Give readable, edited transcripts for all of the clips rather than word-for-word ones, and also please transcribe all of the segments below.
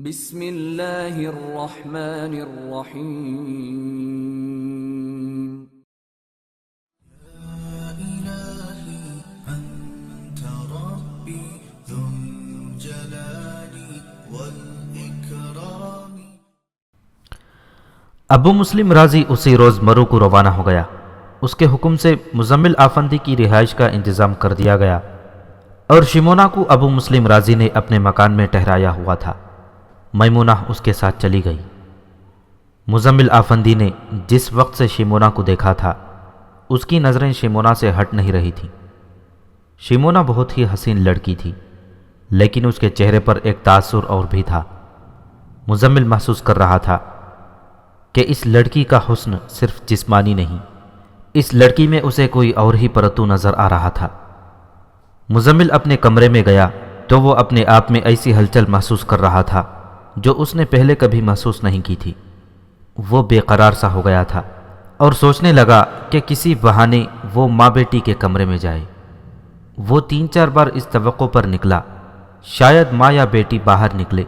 بسم اللہ الرحمن الرحیم ابو مسلم رازی اسی روز مرو کو روانہ ہو گیا۔ اس کے حکم سے مزمل آفندی کی رہائش کا انتظام کر دیا گیا اور شیمونہ کو ابو مسلم رازی نے اپنے مکان میں ٹھہرایا ہوا تھا۔ میمونہ اس کے ساتھ چلی گئی۔ مزمل آفندی نے جس وقت سے شیمونہ کو دیکھا تھا اس کی نظریں شیمونہ سے ہٹ نہیں رہی تھیں۔ شیمونہ بہت ہی حسین لڑکی تھی، لیکن اس کے چہرے پر ایک تاثر اور بھی تھا۔ مزمل محسوس کر رہا تھا کہ اس لڑکی کا حسن صرف جسمانی نہیں، اس لڑکی میں اسے کوئی اور ہی پرتو نظر آ رہا تھا۔ مزمل اپنے کمرے میں گیا تو وہ اپنے آپ میں ایسی ہلچل محسوس کر رہا تھا جو اس نے پہلے کبھی محسوس نہیں کی تھی۔ وہ بے قرار سا ہو گیا تھا اور سوچنے لگا کہ کسی بہانے وہ ماں بیٹی کے کمرے میں جائے۔ وہ 3-4 بار اس توقع پر نکلا شاید ماں یا بیٹی باہر نکلے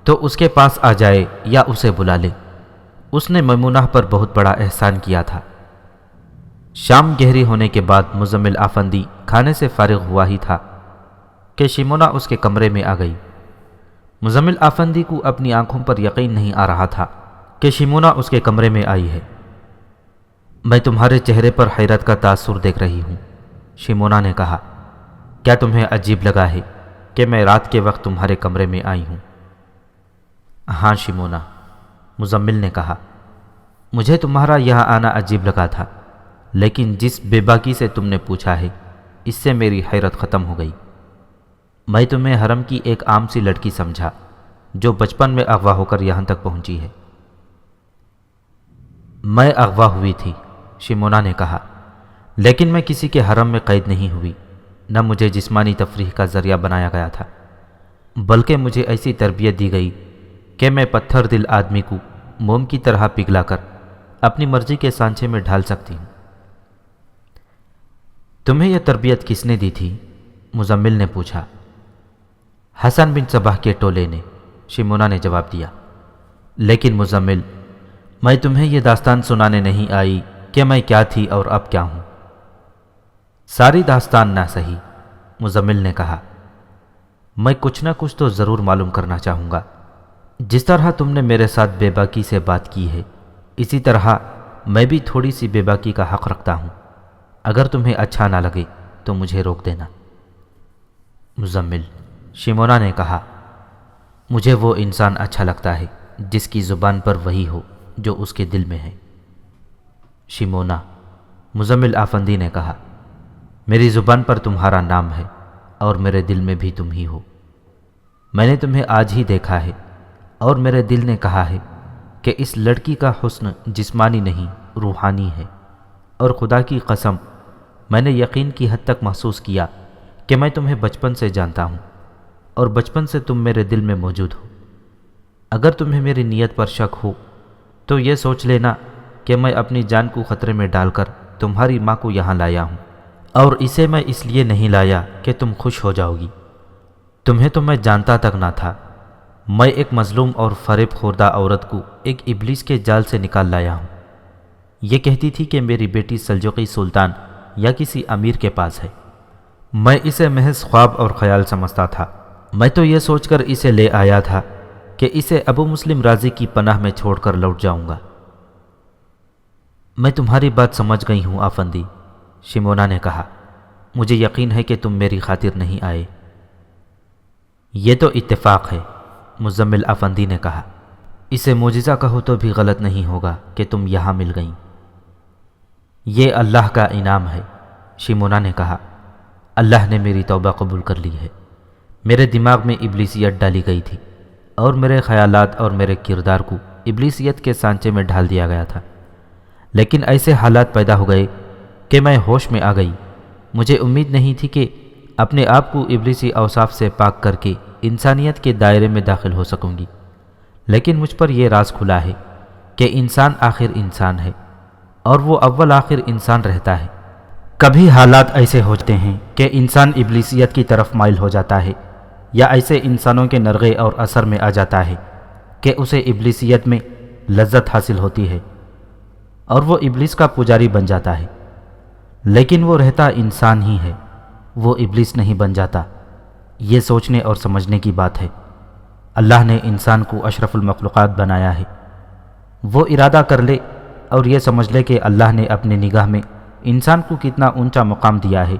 تو اس کے پاس آ جائے یا اسے بلا لے۔ اس نے میمونہ پر بہت بڑا احسان کیا تھا۔ شام گہری ہونے کے بعد مزمل آفندی کھانے سے فارغ ہوا ہی تھا کہ شیمونہ اس کے کمرے میں آ گئی۔ مزمل آفندی کو اپنی آنکھوں پر یقین نہیں آ رہا تھا کہ شیمونہ اس کے کمرے میں آئی ہے۔ میں تمہارے چہرے پر حیرت کا تاثر دیکھ رہی ہوں، شیمونہ نے کہا۔ کیا تمہیں عجیب لگا ہے کہ میں رات کے وقت تمہارے کمرے میں آئی ہوں؟ ہاں شیمونہ، مزمل نے کہا، مجھے تمہارا یہاں آنا عجیب لگا تھا، لیکن جس بے باکی سے تم نے پوچھا ہے اس سے میری حیرت ختم ہو گئی۔ میں تمہیں حرم کی ایک عام سی لڑکی سمجھا جو بچپن میں اغوا ہو کر یہاں تک پہنچی ہے۔ میں اغوا ہوئی تھی، شیمونہ نے کہا، لیکن میں کسی کے حرم میں قید نہیں ہوئی، نہ مجھے جسمانی تفریح کا ذریعہ بنایا گیا تھا، بلکہ مجھے ایسی تربیت دی گئی کہ میں پتھر دل آدمی کو موم کی طرح پگھلا کر اپنی مرضی کے سانچے میں ڈھال سکتی ہوں۔ تمہیں یہ تربیت کس نے دی تھی؟ مزمل نے پوچھا۔ حسن بن صباح کے ٹولے نے، شیمونہ نے جواب دیا۔ لیکن مزمل، میں تمہیں یہ داستان سنانے نہیں آئی کہ میں کیا تھی اور اب کیا ہوں۔ ساری داستان نہ صحیح، مزمل نے کہا، میں کچھ نہ کچھ تو ضرور معلوم کرنا چاہوں گا۔ جس طرح تم نے میرے ساتھ بے باکی سے بات کی ہے، اسی طرح میں بھی تھوڑی سی بے باکی کا حق رکھتا ہوں۔ اگر تمہیں اچھا نہ لگے تو مجھے روک دینا۔ مزمل، شیمونہ نے کہا، مجھے وہ انسان اچھا لگتا ہے جس کی زبان پر وہی ہو جو اس کے دل میں ہے۔ شیمونہ، مزمل آفندی نے کہا، میری زبان پر تمہارا نام ہے اور میرے دل میں بھی تم ہی ہو۔ میں نے تمہیں آج ہی دیکھا ہے اور میرے دل نے کہا ہے کہ اس لڑکی کا حسن جسمانی نہیں روحانی ہے، اور خدا کی قسم میں نے یقین کی حد تک محسوس کیا کہ میں تمہیں بچپن سے جانتا ہوں اور بچپن سے تم میرے دل میں موجود ہو۔ اگر تمہیں میری نیت پر شک ہو تو یہ سوچ لینا کہ میں اپنی جان کو خطرے میں ڈال کر تمہاری ماں کو یہاں لایا ہوں، اور اسے میں اس لیے نہیں لایا کہ تم خوش ہو جاؤ گی۔ تمہیں تو میں جانتا تک نہ تھا۔ میں ایک مظلوم اور فریب خوردہ عورت کو ایک ابلیس کے جال سے نکال لایا ہوں۔ یہ کہتی تھی کہ میری بیٹی سلجوقی سلطان یا کسی امیر کے پاس ہے۔ میں اسے محض خواب اور خیال سمجھتا تھا۔ میں تو یہ سوچ کر اسے لے آیا تھا کہ اسے ابو مسلم رازی کی پناہ میں چھوڑ کر لوٹ جاؤں گا۔ میں تمہاری بات سمجھ گئی ہوں آفندی، شیمونہ نے کہا، مجھے یقین ہے کہ تم میری خاطر نہیں آئے۔ یہ تو اتفاق ہے، مزمل آفندی نے کہا، اسے معجزہ کہو تو بھی غلط نہیں ہوگا کہ تم یہاں مل گئیں۔ یہ اللہ کا انعام ہے، شیمونہ نے کہا، اللہ نے میری توبہ قبول کر لی ہے۔ میرے دماغ میں ابلیسیت ڈالی گئی تھی اور میرے خیالات اور میرے کردار کو ابلیسیت کے سانچے میں ڈھال دیا گیا تھا، لیکن ایسے حالات پیدا ہو گئے کہ میں ہوش میں آ گئی۔ مجھے امید نہیں تھی کہ اپنے آپ کو ابلیسی اوصاف سے پاک کر کے انسانیت کے دائرے میں داخل ہو سکوں گی، لیکن مجھ پر یہ راز کھلا ہے کہ انسان آخر انسان ہے اور وہ اول آخر انسان رہتا ہے۔ کبھی حالات ایسے ہوتے ہیں کہ انسان ابلیسیت کی طرف مائل ہو جاتا ہے، یا ایسے انسانوں کے نرغے اور اثر میں آ جاتا ہے کہ اسے ابلیسیت میں لذت حاصل ہوتی ہے اور وہ ابلیس کا پجاری بن جاتا ہے، لیکن وہ رہتا انسان ہی ہے، وہ ابلیس نہیں بن جاتا۔ یہ سوچنے اور سمجھنے کی بات ہے۔ اللہ نے انسان کو اشرف المخلوقات بنایا ہے۔ وہ ارادہ کر لے اور یہ سمجھ لے کہ اللہ نے اپنی نگاہ میں انسان کو کتنا اونچا مقام دیا ہے،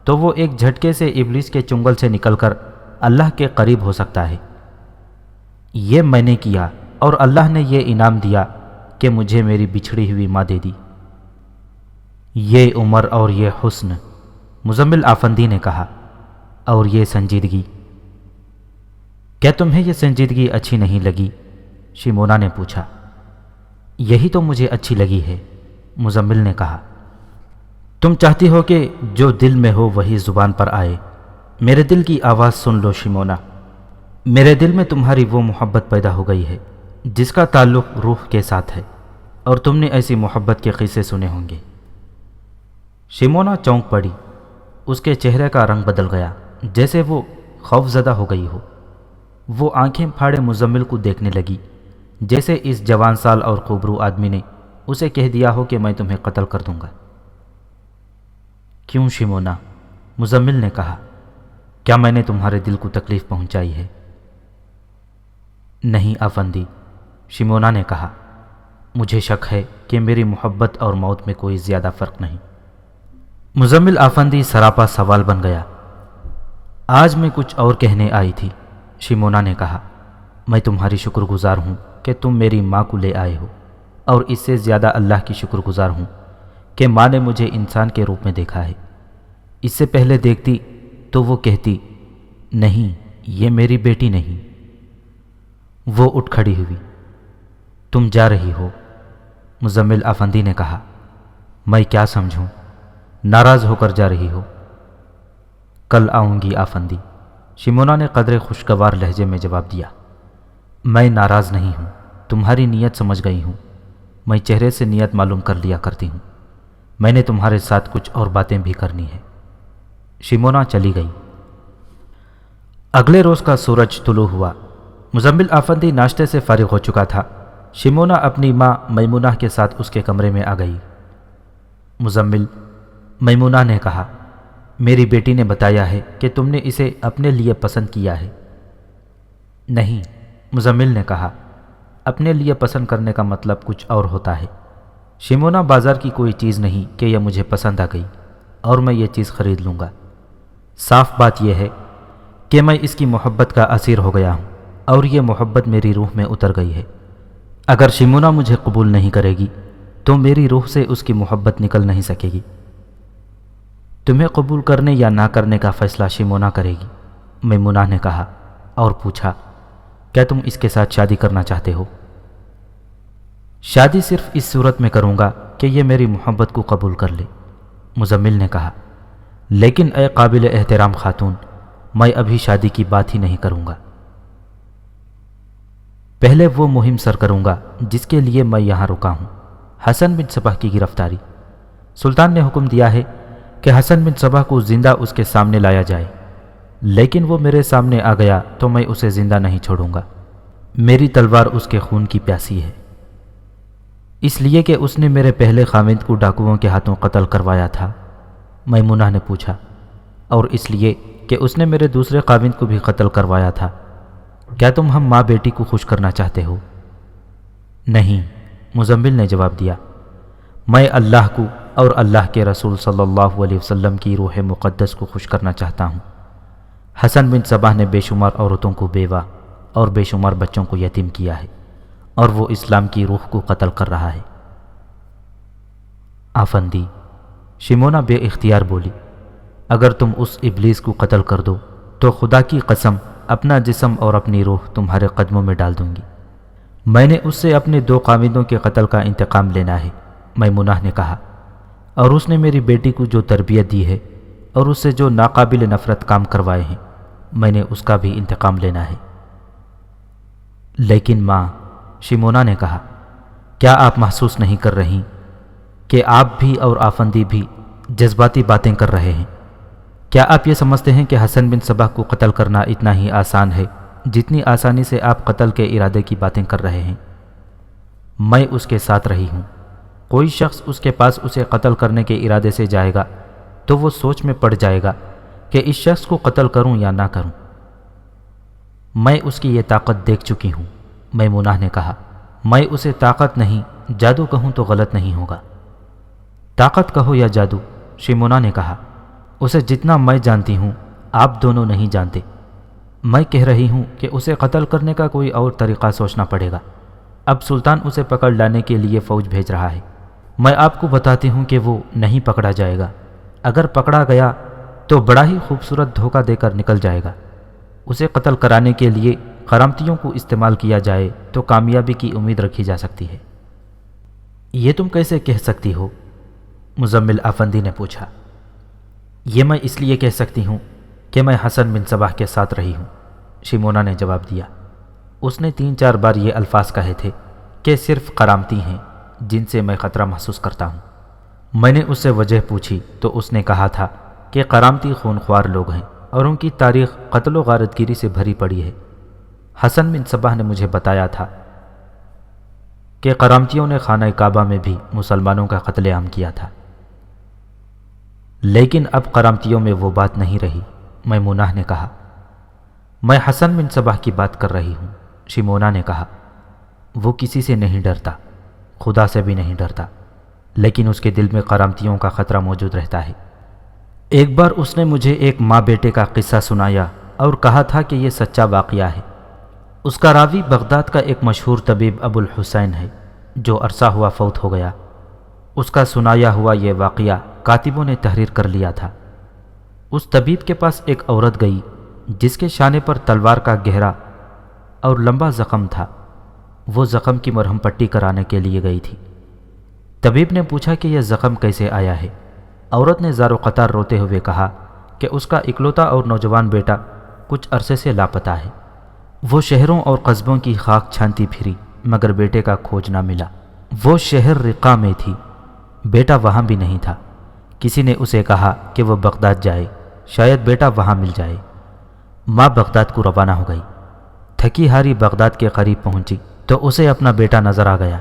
تو وہ ایک جھٹکے سے ابلیس کے چنگل سے نکل کر اللہ کے قریب ہو سکتا ہے۔ یہ میں نے کیا اور اللہ نے یہ انعام دیا کہ مجھے میری بچھڑی ہوئی ماں دے دی۔ یہ عمر اور یہ حسن، مزمل آفندی نے کہا، اور یہ سنجیدگی، کیا تمہیں یہ سنجیدگی اچھی نہیں لگی؟ شیمونا نے پوچھا۔ یہی تو مجھے اچھی لگی ہے، مزمل نے کہا۔ تم چاہتی ہو کہ جو دل میں ہو وہی زبان پر آئے۔ میرے دل کی آواز سن لو شیمونا۔ میرے دل میں تمہاری وہ محبت پیدا ہو گئی ہے جس کا تعلق روح کے ساتھ ہے، اور تم نے ایسی محبت کے قصے سنے ہوں گے۔ شیمونا چونک پڑی۔ اس کے چہرے کا رنگ بدل گیا، جیسے وہ خوف زدہ ہو گئی ہو۔ وہ آنکھیں پھاڑے مزمل کو دیکھنے لگی، جیسے اس جوان سال اور خوبرو آدمی نے اسے کہہ دیا ہو کہ میں تمہیں قتل کر دوں گا۔ کیوں شیمونا؟ مزمل نے کہا۔ کیا میں نے تمہارے دل کو تکلیف پہنچائی ہے؟ نہیں آفندی، شیمونا نے کہا۔ مجھے شک ہے کہ میری محبت اور موت میں کوئی زیادہ فرق نہیں۔ مزمل آفندی سراپا سوال بن گیا۔ آج میں کچھ اور کہنے آئی تھی، شیمونا نے کہا۔ میں تمہاری شکر گزار ہوں کہ تم میری ماں کو لے آئے ہو، اور اس سے زیادہ اللہ کی شکر گزار ہوں کہ ماں نے مجھے انسان کے روپ میں دیکھا ہے۔ اس سے پہلے دیکھتی تو وہ کہتی، نہیں یہ میری بیٹی نہیں۔ وہ اٹھ کھڑی ہوئی۔ تم جا رہی ہو؟ مزمل آفندی نے کہا۔ میں کیا سمجھوں؟ ناراض ہو کر جا رہی ہو؟ کل آؤں گی آفندی، شیمونا نے قدرے خوشگوار لہجے میں جواب دیا۔ میں ناراض نہیں ہوں، تمہاری نیت سمجھ گئی ہوں۔ میں چہرے سے نیت معلوم کر لیا کرتی ہوں۔ میں نے تمہارے ساتھ کچھ اور باتیں بھی کرنی ہے۔ شیمونا چلی گئی۔ اگلے روز کا سورج طلوع ہوا۔ مزمل آفندی ناشتے سے فارغ ہو چکا تھا۔ شیمونا اپنی ماں میمونہ کے ساتھ اس کے کمرے میں آ گئی۔ مزمل، میمونہ نے کہا، میری بیٹی نے بتایا ہے کہ تم نے اسے اپنے لیے پسند کیا ہے۔ نہیں، مزمل نے کہا، اپنے لیے پسند کرنے کا مطلب کچھ اور ہوتا ہے۔ شیمونا بازار کی کوئی چیز نہیں کہ یہ مجھے پسند آ گئی اور میں یہ چیز خرید لوں گا۔ صاف بات یہ ہے کہ میں اس کی محبت کا اسیر ہو گیا ہوں، اور یہ محبت میری روح میں اتر گئی ہے۔ اگر شیمونا مجھے قبول نہیں کرے گی تو میری روح سے اس کی محبت نکل نہیں سکے گی۔ تمہیں قبول کرنے یا نہ کرنے کا فیصلہ شیمونا کرے گی، میمونہ نے کہا، اور پوچھا، کیا تم اس کے ساتھ شادی کرنا چاہتے ہو؟ شادی صرف اس صورت میں کروں گا کہ یہ میری محبت کو قبول کر لے، مزمل نے کہا۔ لیکن اے قابل احترام خاتون، میں ابھی شادی کی بات ہی نہیں کروں گا۔ پہلے وہ مہم سر کروں گا جس کے لیے میں یہاں رکا ہوں، حسن بن صبح کی گرفتاری۔ سلطان نے حکم دیا ہے کہ حسن بن صبح کو زندہ اس کے سامنے لایا جائے، لیکن وہ میرے سامنے آ گیا تو میں اسے زندہ نہیں چھوڑوں گا۔ میری تلوار اس کے خون کی پیاسی ہے، اس لیے کہ اس نے میرے پہلے خاوند کو ڈاکوؤں کے ہاتھوں قتل کروایا تھا، میمونہ نے پوچھا، اور اس لیے کہ اس نے میرے دوسرے خاوند کو بھی قتل کروایا تھا۔ کیا تم ہم ماں بیٹی کو خوش کرنا چاہتے ہو؟ نہیں، مزمل نے جواب دیا، میں اللہ کو اور اللہ کے رسول صلی اللہ علیہ وسلم کی روح مقدس کو خوش کرنا چاہتا ہوں۔ حسن بن صبح نے بے شمار عورتوں کو بیوہ اور بے شمار بچوں کو یتیم کیا ہے، اور وہ اسلام کی روح کو قتل کر رہا ہے۔ آفندی، شیمونا بے اختیار بولی، اگر تم اس ابلیس کو قتل کر دو تو خدا کی قسم اپنا جسم اور اپنی روح تمہارے قدموں میں ڈال دوں گی۔ میں نے اس سے اپنے 2 خاوندوں کے قتل کا انتقام لینا ہے، میمونہ نے کہا، اور اس نے میری بیٹی کو جو تربیت دی ہے اور اس سے جو ناقابل نفرت کام کروائے ہیں، میں نے اس کا بھی انتقام لینا ہے۔ لیکن ماں، شیمونا نے کہا، کیا آپ محسوس نہیں کر رہی کہ آپ بھی اور آفندی بھی جذباتی باتیں کر رہے ہیں؟ کیا آپ یہ سمجھتے ہیں کہ حسن بن صبح کو قتل کرنا اتنا ہی آسان ہے جتنی آسانی سے آپ قتل کے ارادے کی باتیں کر رہے ہیں، میں اس کے ساتھ رہی ہوں۔ کوئی شخص اس کے پاس اسے قتل کرنے کے ارادے سے جائے گا تو وہ سوچ میں پڑ جائے گا کہ اس شخص کو قتل کروں یا نہ کروں۔ میں اس کی یہ طاقت دیکھ چکی ہوں، میمونہ نے کہا۔ میں اسے طاقت نہیں جادو کہوں تو غلط نہیں ہوگا۔ طاقت کہو یا جادو، شیمونہ نے کہا، اسے جتنا میں جانتی ہوں آپ دونوں نہیں جانتے۔ میں کہہ رہی ہوں کہ اسے قتل کرنے کا کوئی اور طریقہ سوچنا پڑے گا۔ اب سلطان اسے پکڑ لانے کے لیے فوج بھیج رہا ہے۔ میں آپ کو بتاتی ہوں کہ وہ نہیں پکڑا جائے گا۔ اگر پکڑا گیا تو بڑا ہی خوبصورت دھوکہ دے کر نکل جائے گا۔ اسے قتل کرانے کے لیے قرامتیوں کو استعمال کیا جائے تو کامیابی کی امید رکھی جا سکتی ہے۔ یہ تم کیسے کہہ سکتی ہو؟ مزمل افندی نے پوچھا۔ یہ میں اس لیے کہہ سکتی ہوں کہ میں حسن بن صباح کے ساتھ رہی ہوں، شیمونہ نے جواب دیا۔ اس نے 3-4 بار یہ الفاظ کہے تھے کہ صرف قرامتی ہیں جن سے میں خطرہ محسوس کرتا ہوں۔ میں نے اس سے وجہ پوچھی تو اس نے کہا تھا کہ قرامتی خونخوار لوگ ہیں اور ان کی تاریخ قتل و غارت گیری سے بھری پڑی ہے۔ حسن بن صباح نے مجھے بتایا تھا کہ قرامتیوں نے خانہ کعبہ میں بھی مسلمانوں کا قتل عام کیا تھا، لیکن اب قرامتیوں میں وہ بات نہیں رہی، میمونہ نے کہا۔ میں حسن بن صباح کی بات کر رہی ہوں، شیمونہ نے کہا۔ وہ کسی سے نہیں ڈرتا، خدا سے بھی نہیں ڈرتا، لیکن اس کے دل میں قرامتیوں کا خطرہ موجود رہتا ہے۔ ایک بار اس نے مجھے ایک ماں بیٹے کا قصہ سنایا اور کہا تھا کہ یہ سچا واقعہ ہے۔ اس کا راوی بغداد کا ایک مشہور طبیب ابو الحسین ہے جو عرصہ ہوا فوت ہو گیا۔ اس کا سنایا ہوا یہ واقعہ کاتبوں نے تحریر کر لیا تھا۔ اس طبیب کے پاس ایک عورت گئی جس کے شانے پر تلوار کا گہرا اور لمبا زخم تھا۔ وہ زخم کی مرہم پٹی کرانے کے لیے گئی تھی۔ طبیب نے پوچھا کہ یہ زخم کیسے آیا ہے؟ عورت نے زار و قطار روتے ہوئے کہا کہ اس کا اکلوتا اور نوجوان بیٹا کچھ عرصے سے لاپتہ ہے۔ وہ شہروں اور قصبوں کی خاک چھانتی پھری مگر بیٹے کا کھوج نہ ملا۔ وہ شہر رقہ میں تھی، بیٹا وہاں بھی نہیں تھا۔ کسی نے اسے کہا کہ وہ بغداد جائے، شاید بیٹا وہاں مل جائے۔ ماں بغداد کو روانہ ہو گئی۔ تھکی ہاری بغداد کے قریب پہنچی تو اسے اپنا بیٹا نظر آ گیا۔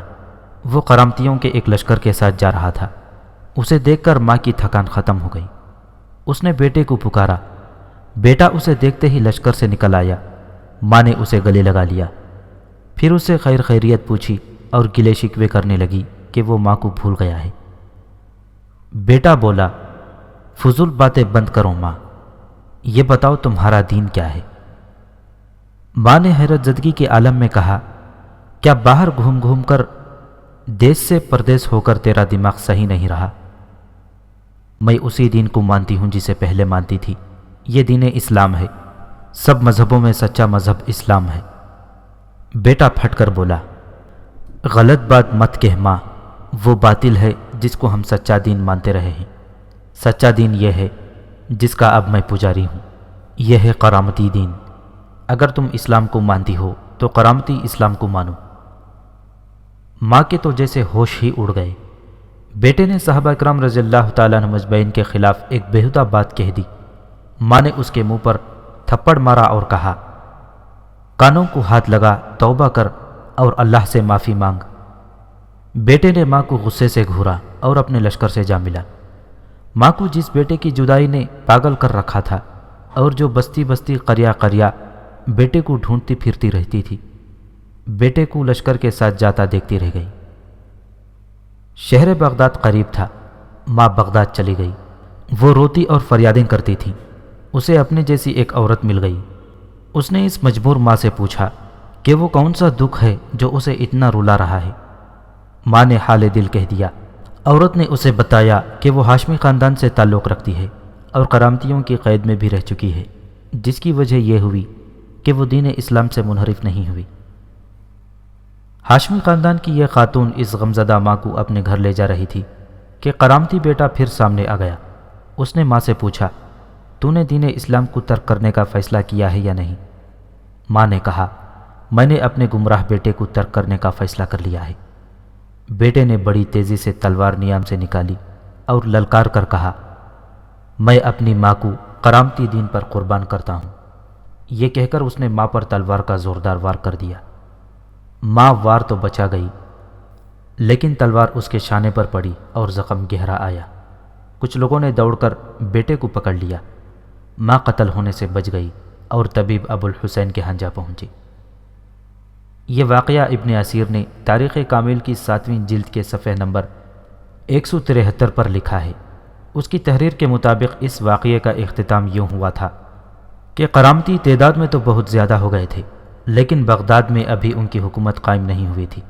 وہ قرامتیوں کے ایک لشکر کے ساتھ جا رہا تھا۔ اسے دیکھ کر ماں کی تھکان ختم ہو گئی۔ اس نے بیٹے کو پکارا۔ بیٹا اسے دیکھتے ہی لشکر سے نکل آیا۔ ماں نے اسے گلے لگا لیا، پھر اسے خیر خیریت پوچھی اور گلے شکوے کرنے لگی کہ وہ ماں کو بھول گیا ہے۔ بیٹا بولا، فضول باتیں بند کرو ماں، یہ بتاؤ تمہارا دین کیا ہے؟ ماں نے حیرت زدگی کے عالم میں کہا، کیا باہر گھوم گھوم کر دیس سے پردیس ہو کر تیرا دماغ صحیح نہیں رہا؟ میں اسی دین کو مانتی ہوں جسے پہلے مانتی تھی۔ یہ دین اسلام ہے، سب مذہبوں میں سچا مذہب اسلام ہے۔ بیٹا پھٹ کر بولا، غلط بات مت کہہ ماں، وہ باطل ہے جس کو ہم سچا دین مانتے رہے ہیں۔ سچا دین یہ ہے جس کا اب میں پجاری ہوں، یہ ہے قرامتی دین۔ اگر تم اسلام کو مانتی ہو تو قرامتی اسلام کو مانو۔ ماں کے تو جیسے ہوش ہی اڑ گئے۔ بیٹے نے صحابہ اکرام رضی اللہ تعالیٰ عنہ مجمعین کے خلاف ایک بےہودہ بات کہہ دی۔ ماں نے اس کے منہ پر تھپڑ مارا اور کہا، کانوں کو ہاتھ لگا، توبہ کر اور اللہ سے معافی مانگ۔ بیٹے نے ماں کو غصے سے گھورا اور اپنے لشکر سے جا ملا۔ ماں کو جس بیٹے کی جدائی نے پاگل کر رکھا تھا اور جو بستی بستی قریہ قریہ بیٹے کو ڈھونڈتی پھرتی رہتی تھی، بیٹے کو لشکر کے ساتھ جاتا دیکھتی رہ گئی۔ شہر بغداد قریب تھا۔ ماں بغداد چلی گئی۔ وہ روتی اور فریادیں کرتی تھی۔ اسے اپنے جیسی ایک عورت مل گئی۔ اس نے اس مجبور ماں سے پوچھا کہ وہ کون سا دکھ ہے جو اسے اتنا رلا رہا ہے۔ ماں نے حال دل کہہ دیا۔ عورت نے اسے بتایا کہ وہ ہاشمی خاندان سے تعلق رکھتی ہے اور قرامتیوں کی قید میں بھی رہ چکی ہے، جس کی وجہ یہ ہوئی کہ وہ دین اسلام سے منحرف نہیں ہوئی۔ ہاشمی خاندان کی یہ خاتون اس غمزدہ ماں کو اپنے گھر لے جا رہی تھی کہ قرامتی بیٹا پھر سامنے آ گیا۔ اس نے ماں سے پوچھا، تو نے دین اسلام کو ترک کرنے کا فیصلہ کیا ہے یا نہیں؟ ماں نے کہا، میں نے اپنے گمراہ بیٹے کو ترک کرنے کا فیصلہ کر لیا ہے۔ بیٹے نے بڑی تیزی سے تلوار نیام سے نکالی اور للکار کر کہا، میں اپنی ماں کو قرامتی دین پر قربان کرتا ہوں۔ یہ کہہ کر اس نے ماں پر تلوار کا زوردار وار کر دیا۔ ماں وار تو بچا گئی، لیکن تلوار اس کے شانے پر پڑی اور زخم گہرا آیا۔ کچھ لوگوں نے دوڑ کر بیٹے کو پکڑ لیا۔ ماں قتل ہونے سے بچ گئی اور طبیب ابو الحسین کے ہاں جا پہنچی۔ یہ واقعہ ابن اسیر نے تاریخ کامل کی 7ویں جلد کے صفحہ نمبر 173 پر لکھا ہے۔ اس کی تحریر کے مطابق اس واقعے کا اختتام یوں ہوا تھا کہ قرامتی تعداد میں تو بہت زیادہ ہو گئے تھے، لیکن بغداد میں ابھی ان کی حکومت قائم نہیں ہوئی تھی۔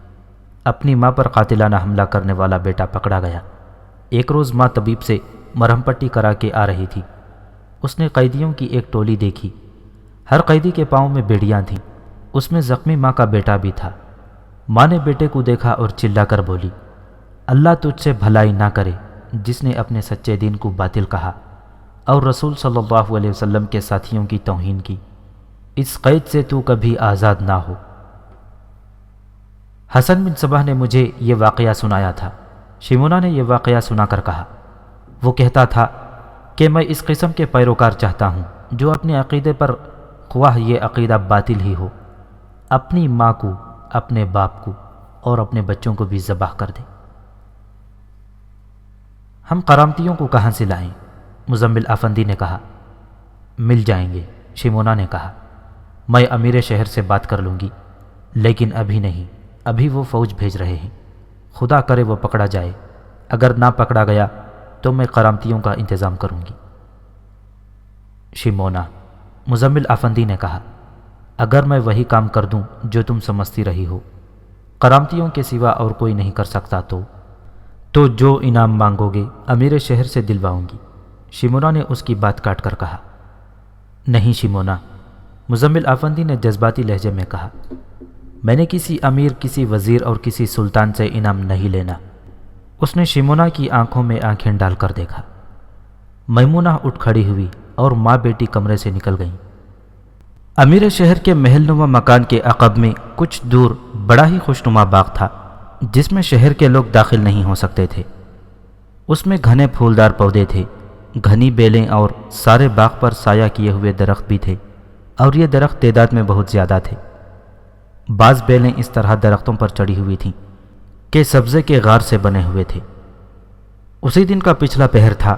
اپنی ماں پر قاتلانہ حملہ کرنے والا بیٹا پکڑا گیا۔ ایک روز ماں طبیب سے مرہم پٹی کرا کے آ رہی تھی۔ اس نے قیدیوں کی ایک ٹولی دیکھی۔ ہر قیدی کے پاؤں میں بیڑیاں تھیں۔ اس میں زخمی ماں کا بیٹا بھی تھا۔ ماں نے بیٹے کو دیکھا اور چلا کر بولی، اللہ تجھ سے بھلائی نہ کرے جس نے اپنے سچے دین کو باطل کہا اور رسول صلی اللہ علیہ وسلم کے ساتھیوں کی توہین کی۔ اس قید سے تو کبھی آزاد نہ ہو۔ حسن بن صباح نے مجھے یہ واقعہ سنایا تھا۔ شیمونہ نے یہ واقعہ سنا کر کہا، وہ کہتا تھا کہ میں اس قسم کے پیروکار چاہتا ہوں جو اپنے عقیدے پر خواہ یہ عقیدہ باطل ہی ہو، اپنی ماں کو، اپنے باپ کو اور اپنے بچوں کو بھی ذبح کر دے۔ ہم قرامتیوں کو کہاں سے لائیں؟ مزمل افندی نے کہا۔ مل جائیں گے، شیمونہ نے کہا۔ میں امیر شہر سے بات کر لوں گی، لیکن ابھی نہیں، ابھی وہ فوج بھیج رہے ہیں۔ خدا کرے وہ پکڑا جائے، اگر نہ پکڑا گیا تو میں قرامتیوں کا انتظام کروں گی۔ شیمونہ، مزمل افندی نے کہا، اگر میں وہی کام کر دوں جو تم سمجھتی رہی ہو، قرامتیوں کے سوا اور کوئی نہیں کر سکتا تو جو انعام مانگو گے امیر شہر سے دلواؤں گی۔ شیمونہ نے اس کی بات کاٹ کر کہا۔ نہیں شیمونہ، مزمل افندی نے جذباتی لہجے میں کہا، میں نے کسی امیر، کسی وزیر اور کسی سلطان سے انعام نہیں لینا۔ اس نے شیمونہ کی آنکھوں میں آنکھیں ڈال کر دیکھا۔ میمونہ اٹھ کھڑی ہوئی اور ماں بیٹی کمرے سے نکل گئیں۔ امیر شہر کے محل نما مکان کے عقب میں کچھ دور بڑا ہی خوشنما باغ تھا جس میں شہر کے لوگ داخل نہیں ہو سکتے تھے۔ اس میں گھنے پھولدار پودے تھے، گھنی بیلیں اور سارے باغ پر سایہ کیے ہوئے درخت بھی تھے، اور یہ درخت تعداد میں بہت زیادہ تھے۔ بعض بیلیں اس طرح درختوں پر چڑھی ہوئی تھیں کہ سبزے کے غار سے بنے ہوئے تھے۔ اسی دن کا پچھلا پہر تھا۔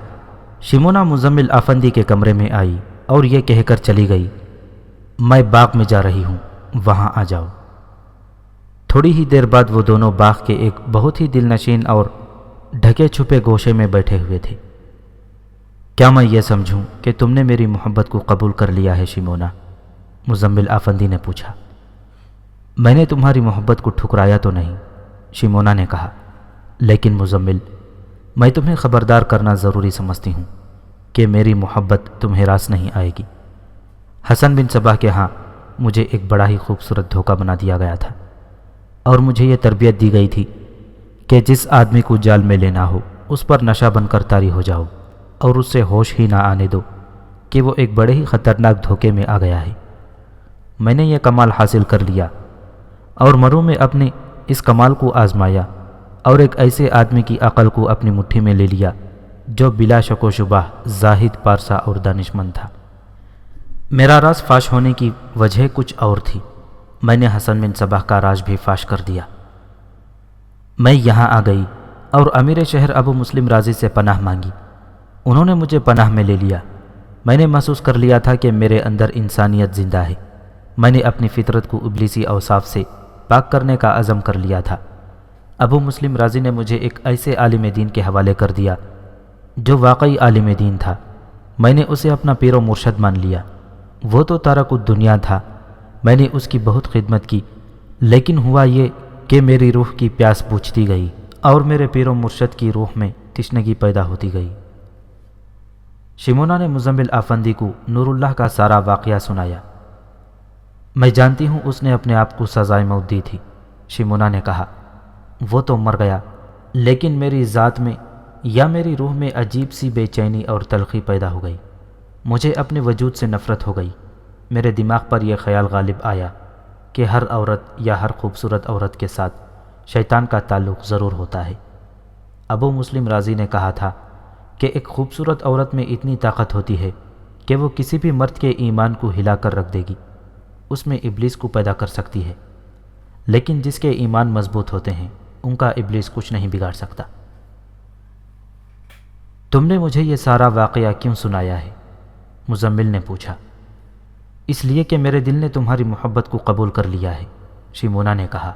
شیمونہ مزمل افندی کے کمرے میں آئی اور یہ کہہ کر چلی گئی، میں باغ میں جا رہی ہوں، وہاں آ جاؤ۔ تھوڑی ہی دیر بعد وہ دونوں باغ کے ایک بہت ہی دل نشین اور ڈھکے چھپے گوشے میں بیٹھے ہوئے تھے۔ کیا میں یہ سمجھوں کہ تم نے میری محبت کو قبول کر لیا ہے شیمونہ؟ مزمل افندی نے پوچھا۔ میں نے تمہاری محبت کو ٹھکرایا تو نہیں، شیمونہ نے کہا، لیکن مزمل، میں تمہیں خبردار کرنا ضروری سمجھتی ہوں کہ میری محبت تمہیں راس نہیں آئے گی۔ حسن بن صباح کے ہاں مجھے ایک بڑا ہی خوبصورت دھوکہ بنا دیا گیا تھا، اور مجھے یہ تربیت دی گئی تھی کہ جس آدمی کو جال میں لینا ہو اس پر نشہ بن کر طاری ہو جاؤ اور اس سے ہوش ہی نہ آنے دو کہ وہ ایک بڑے ہی خطرناک دھوکے میں آ گیا ہے۔ میں نے یہ کمال حاصل کر لیا اور مروں میں اپنے اس کمال کو آزمایا اور ایک ایسے آدمی کی عقل کو اپنی مٹھی میں لے لیا جو بلا شک و شبہ زاہد، پارسا اور دانشمند تھا۔ میرا راز فاش ہونے کی وجہ کچھ اور تھی۔ میں نے حسن بن صباح کا راز بھی فاش کر دیا۔ میں یہاں آ گئی اور امیر شہر ابو مسلم رازی سے پناہ مانگی۔ انہوں نے مجھے پناہ میں لے لیا۔ میں نے محسوس کر لیا تھا کہ میرے اندر انسانیت زندہ ہے۔ میں نے اپنی فطرت کو ابلیسی اوصاف سے پاک کرنے کا عزم کر لیا تھا۔ ابو مسلم رازی نے مجھے ایک ایسے عالم دین کے حوالے کر دیا جو واقعی عالم دین تھا۔ میں نے اسے اپنا پیر و مرشد مان لیا۔ وہ تو تارک الدنیا تھا۔ میں نے اس کی بہت خدمت کی، لیکن ہوا یہ کہ میری روح کی پیاس بجھتی گئی اور میرے پیر و مرشد کی روح میں تشنگی پیدا ہوتی گئی۔ شیمونہ نے مزمل افندی کو نور اللہ کا سارا واقعہ سنایا۔ میں جانتی ہوں اس نے اپنے آپ کو سزائے موت دی تھی، شیمونہ نے کہا۔ وہ تو مر گیا، لیکن میری ذات میں یا میری روح میں عجیب سی بے چینی اور تلخی پیدا ہو گئی۔ مجھے اپنے وجود سے نفرت ہو گئی۔ میرے دماغ پر یہ خیال غالب آیا کہ ہر عورت یا ہر خوبصورت عورت کے ساتھ شیطان کا تعلق ضرور ہوتا ہے۔ ابو مسلم رازی نے کہا تھا کہ ایک خوبصورت عورت میں اتنی طاقت ہوتی ہے کہ وہ کسی بھی مرد کے ایمان کو ہلا کر رکھ دے گی، اس میں ابلیس کو پیدا کر سکتی ہے، لیکن جس کے ایمان مضبوط ہوتے ہیں ان کا ابلیس کچھ نہیں بگاڑ سکتا۔ تم نے مجھے یہ سارا واقعہ کیوں سنایا ہے؟ مزمل نے پوچھا۔ اس لیے کہ میرے دل نے تمہاری محبت کو قبول کر لیا ہے، شیمونا نے کہا۔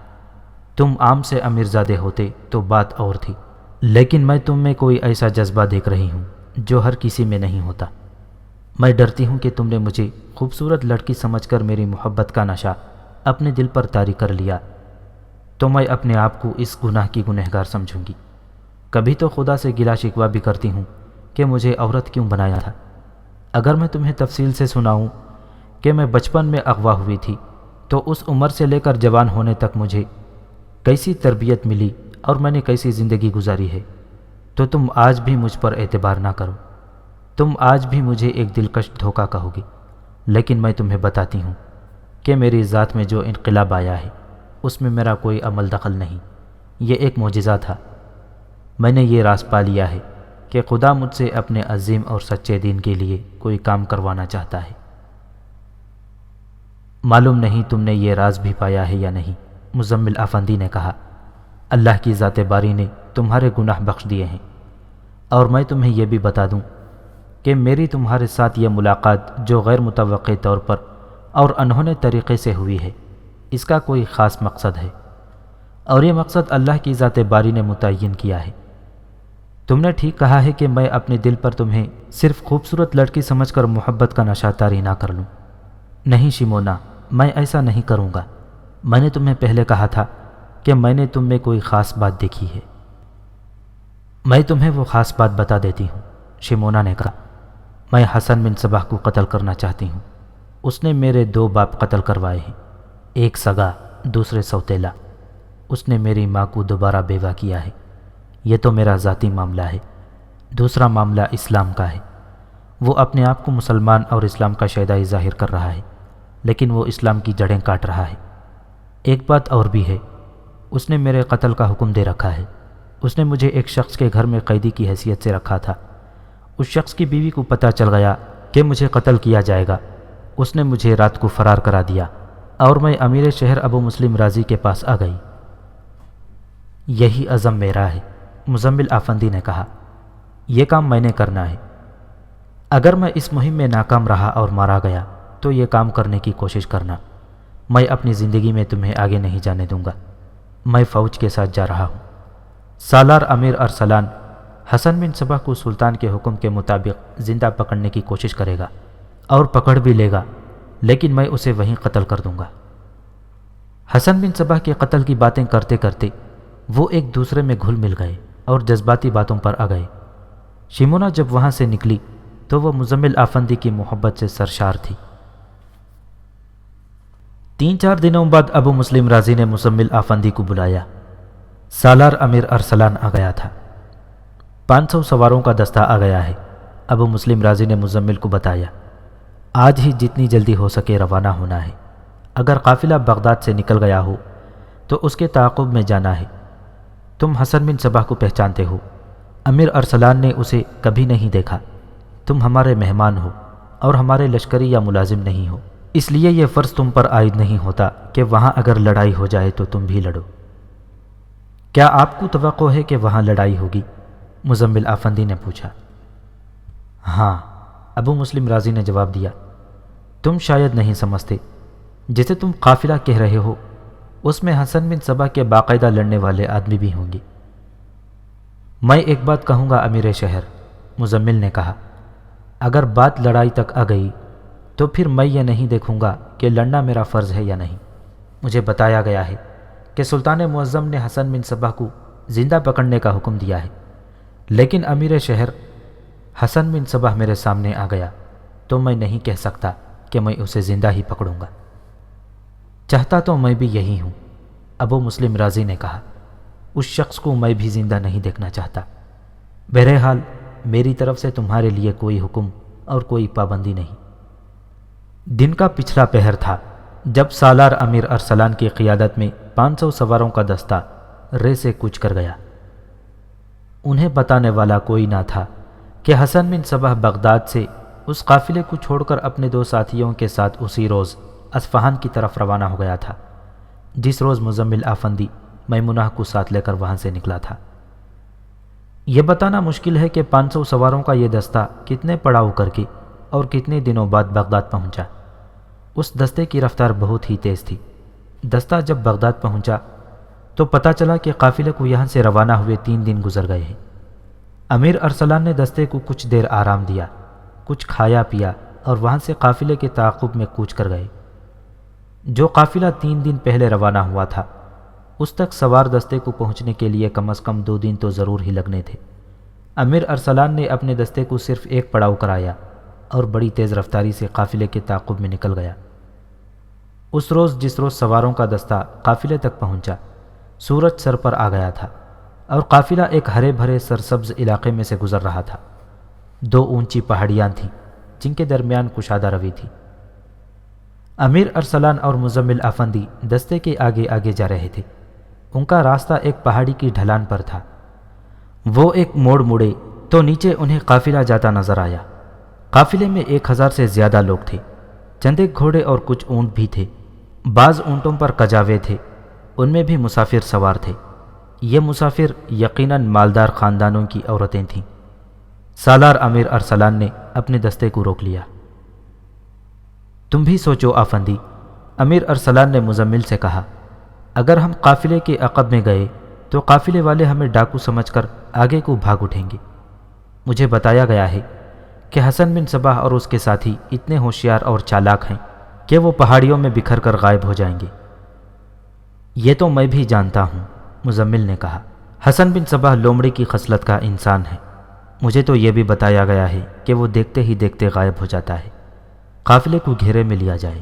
تم عام سے امیرزادے ہوتے تو بات اور تھی، لیکن میں تم میں کوئی ایسا جذبہ دیکھ رہی ہوں جو ہر کسی میں نہیں ہوتا۔ میں ڈرتی ہوں کہ تم نے مجھے خوبصورت لڑکی سمجھ کر میری محبت کا نشہ اپنے دل پر طاری کر لیا تو میں اپنے آپ کو اس گناہ کی گنہگار سمجھوں گی۔ کبھی تو خدا سے گلا شکوہ بھی کرتی ہوں کہ مجھے عورت کیوں بنایا تھا۔ اگر میں تمہیں تفصیل سے سناؤں کہ میں بچپن میں اغوا ہوئی تھی تو اس عمر سے لے کر جوان ہونے تک مجھے کیسی تربیت ملی اور میں نے کیسی زندگی گزاری ہے، تو تم آج بھی مجھ پر اعتبار نہ کرو۔ تم آج بھی مجھے ایک دلکش دھوکہ کہو گی، لیکن میں تمہیں بتاتی ہوں کہ میری ذات میں جو انقلاب آیا ہے اس میں میرا کوئی عمل دخل نہیں، یہ ایک معجزہ تھا۔ میں نے یہ راز پا لیا ہے کہ خدا مجھ سے اپنے عظیم اور سچے دین کے لیے کوئی کام کروانا چاہتا ہے۔ معلوم نہیں تم نے یہ راز بھی پایا ہے یا نہیں، مزمل افندی نے کہا۔ اللہ کی ذات باری نے تمہارے گناہ بخش دیے ہیں، اور میں تمہیں یہ بھی بتا دوں کہ میری تمہارے ساتھ یہ ملاقات جو غیر متوقع طور پر اور انہونے طریقے سے ہوئی ہے، اس کا کوئی خاص مقصد ہے، اور یہ مقصد اللہ کی ذات باری نے متعین کیا ہے۔ تم نے ٹھیک کہا ہے کہ میں اپنے دل پر تمہیں صرف خوبصورت لڑکی سمجھ کر محبت کا نشہ طاری نہ کر لوں۔ نہیں شیمونا، میں ایسا نہیں کروں گا۔ میں نے تمہیں پہلے کہا تھا کہ میں نے تم میں کوئی خاص بات دیکھی ہے۔ میں تمہیں وہ خاص بات بتا دیتی ہوں، شیمونا نے کہا۔ میں حسن بن صباح کو قتل کرنا چاہتی ہوں۔ اس نے میرے 2 باپ قتل کروائے ہیں، ایک سگا، دوسرے سوتیلا۔ اس نے میری ماں کو دوبارہ بیوہ کیا ہے۔ یہ تو میرا ذاتی معاملہ ہے۔ دوسرا معاملہ اسلام کا ہے۔ وہ اپنے آپ کو مسلمان اور اسلام کا شیدائی ظاہر کر رہا ہے، لیکن وہ اسلام کی جڑیں کاٹ رہا ہے۔ ایک بات اور بھی ہے، اس نے میرے قتل کا حکم دے رکھا ہے۔ اس نے مجھے ایک شخص کے گھر میں قیدی کی حیثیت سے رکھا تھا۔ اس شخص کی بیوی کو پتہ چل گیا کہ مجھے قتل کیا جائے گا۔ اس نے مجھے رات کو فرار کرا دیا اور میں امیر شہر ابو مسلم رازی کے پاس آ گئی۔ یہی عزم میرا ہے، مزمل افندی نے کہا۔ یہ کام میں نے کرنا ہے۔ اگر میں اس مہم میں ناکام رہا اور مارا گیا تو یہ کام کرنے کی کوشش کرنا۔ میں اپنی زندگی میں تمہیں آگے نہیں جانے دوں گا۔ میں فوج کے ساتھ جا رہا ہوں۔ سالار امیر ارسلان حسن بن صباح کو سلطان کے حکم کے مطابق زندہ پکڑنے کی کوشش کرے گا اور پکڑ بھی لے گا، لیکن میں اسے وہیں قتل کر دوں گا۔ حسن بن صباح کے قتل کی باتیں کرتے کرتے وہ ایک دوسرے میں گھل مل گئے اور جذباتی باتوں پر آ گئے۔ شیمونا جب وہاں سے نکلی تو وہ مزمل افندی کی محبت سے سرشار تھی۔ 3-4 دنوں بعد ابو مسلم رازی نے مزمل افندی کو بلایا۔ سالار امیر ارسلان آ گیا تھا۔ 500 سواروں کا دستہ آ گیا ہے۔ ابو مسلم رازی نے مزمل کو بتایا، آج ہی جتنی جلدی ہو سکے روانہ ہونا ہے۔ اگر قافلہ بغداد سے نکل گیا ہو تو اس کے تعاقب میں جانا ہے۔ تم حسن بن صباح کو پہچانتے ہو، امیر ارسلان نے اسے کبھی نہیں دیکھا۔ تم ہمارے مہمان ہو اور ہمارے لشکری یا ملازم نہیں ہو، اس لیے یہ فرض تم پر عائد نہیں ہوتا کہ وہاں اگر لڑائی ہو جائے تو تم بھی لڑو۔ کیا آپ کو توقع ہے کہ وہاں لڑائی ہوگی؟ مزمل افندی نے پوچھا۔ ہاں، ابو مسلم رازی نے جواب دیا۔ تم شاید نہیں سمجھتے، جسے تم قافلہ کہہ رہے ہو اس میں حسن بن صباح کے باقاعدہ لڑنے والے آدمی بھی ہوں گے۔ میں ایک بات کہوں گا امیر شہر، مزمل نے کہا، اگر بات لڑائی تک آ گئی تو پھر میں یہ نہیں دیکھوں گا کہ لڑنا میرا فرض ہے یا نہیں۔ مجھے بتایا گیا ہے کہ سلطان معظم نے حسن بن صباح کو زندہ پکڑنے کا حکم دیا ہے، لیکن امیر شہر حسن بن صباح میرے سامنے آ گیا تو میں نہیں کہہ سکتا کہ میں اسے زندہ ہی پکڑوں گا۔ چاہتا تو میں بھی یہی ہوں، ابو مسلم رازی نے کہا۔ اس شخص کو میں بھی زندہ نہیں دیکھنا چاہتا۔ بہرحال میری طرف سے تمہارے لیے کوئی حکم اور کوئی پابندی نہیں۔ دن کا پچھلا پہر تھا جب سالار امیر ارسلان کی قیادت میں 500 سواروں کا دستہ رے سے کوچ کر گیا۔ انہیں بتانے والا کوئی نہ تھا کہ حسن بن صباح بغداد سے اس قافلے کو چھوڑ کر اپنے 2 ساتھیوں کے ساتھ اسی روز اصفہان کی طرف روانہ ہو گیا تھا، جس روز مزمل آفندی میمونہ کو ساتھ لے کر وہاں سے نکلا تھا۔ یہ بتانا مشکل ہے کہ 500 سواروں کا یہ دستہ کتنے پڑاؤ کر کے اور کتنے دنوں بعد بغداد پہنچا۔ اس دستے کی رفتار بہت ہی تیز تھی۔ دستہ جب بغداد پہنچا تو پتہ چلا کہ قافلے کو یہاں سے روانہ ہوئے 3 دن گزر گئے ہیں۔ امیر ارسلان نے دستے کو کچھ دیر آرام دیا، کچھ کھایا پیا اور وہاں سے قافلے کے تعاقب میں کوچ کر گئے۔ جو قافلہ 3 دن پہلے روانہ ہوا تھا اس تک سوار دستے کو پہنچنے کے لیے کم از کم 2 دن تو ضرور ہی لگنے تھے۔ امیر ارسلان نے اپنے دستے کو صرف ایک پڑاؤ کرایا اور بڑی تیز رفتاری سے قافلے کے تعاقب میں نکل گیا۔ اس روز جس روز سواروں کا دستہ قافلے تک پہنچا، سورج سر پر آ گیا تھا اور قافلہ ایک ہرے بھرے سرسبز علاقے میں سے گزر رہا تھا۔ 2 اونچی پہاڑیاں تھیں جن کے درمیان کشادہ روی تھی۔ امیر ارسلان اور مزمل آفندی دستے کے آگے آگے جا رہے تھے۔ ان کا راستہ ایک پہاڑی کی ڈھلان پر تھا۔ وہ ایک موڑ مڑے تو نیچے انہیں قافلہ جاتا نظر آیا۔ قافلے میں 1000 سے زیادہ لوگ تھے، چند ایک گھوڑے اور کچھ اونٹ بھی تھے۔ بعض اونٹوں پر کجاوے تھے، ان میں بھی مسافر سوار تھے۔ یہ مسافر یقیناً مالدار خاندانوں کی عورتیں تھیں۔ سالار امیر ارسلان نے اپنے دستے کو روک لیا۔ تم بھی سوچو آفندی، امیر ارسلان نے مزمل سے کہا، اگر ہم قافلے کے عقب میں گئے تو قافلے والے ہمیں ڈاکو سمجھ کر آگے کو بھاگ اٹھیں گے۔ مجھے بتایا گیا ہے کہ حسن بن صباح اور اس کے ساتھی اتنے ہوشیار اور چالاک ہیں کہ وہ پہاڑیوں میں بکھر کر غائب ہو جائیں گے۔ یہ تو میں بھی جانتا ہوں، مزمل نے کہا۔ حسن بن صباح لومڑی کی خصلت کا انسان ہے۔ مجھے تو یہ بھی بتایا گیا ہے کہ وہ دیکھتے ہی دیکھتے غائب ہو جاتا ہے۔ قافلے کو گھیرے میں لیا جائے۔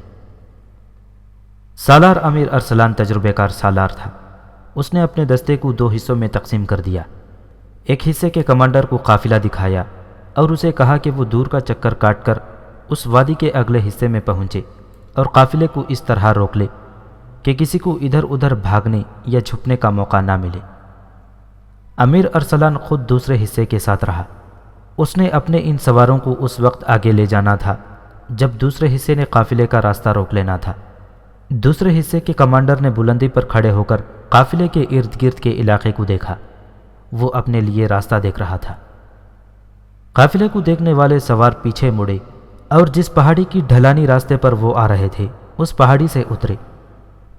سالار امیر ارسلان تجربے کار سالار تھا۔ اس نے اپنے دستے کو 2 حصوں میں تقسیم کر دیا۔ ایک حصے کے کمانڈر کو قافلہ دکھایا اور اسے کہا کہ وہ دور کا چکر کاٹ کر اس وادی کے اگلے حصے میں پہنچے اور قافلے کو اس طرح روک لے کہ کسی کو ادھر ادھر بھاگنے یا چھپنے کا موقع نہ ملے۔ امیر ارسلان خود دوسرے حصے کے ساتھ رہا۔ اس نے اپنے ان سواروں کو اس وقت آگے لے جانا تھا جب دوسرے حصے نے قافلے کا راستہ روک لینا تھا۔ دوسرے حصے کے کمانڈر نے بلندی پر کھڑے ہو کر قافلے کے ارد گرد کے علاقے کو دیکھا۔ وہ اپنے لیے راستہ دیکھ رہا تھا۔ قافلے کو دیکھنے والے سوار پیچھے مڑے اور جس پہاڑی کی ڈھلانی راستے پر وہ آ رہے تھے اس پہاڑی سے اترے۔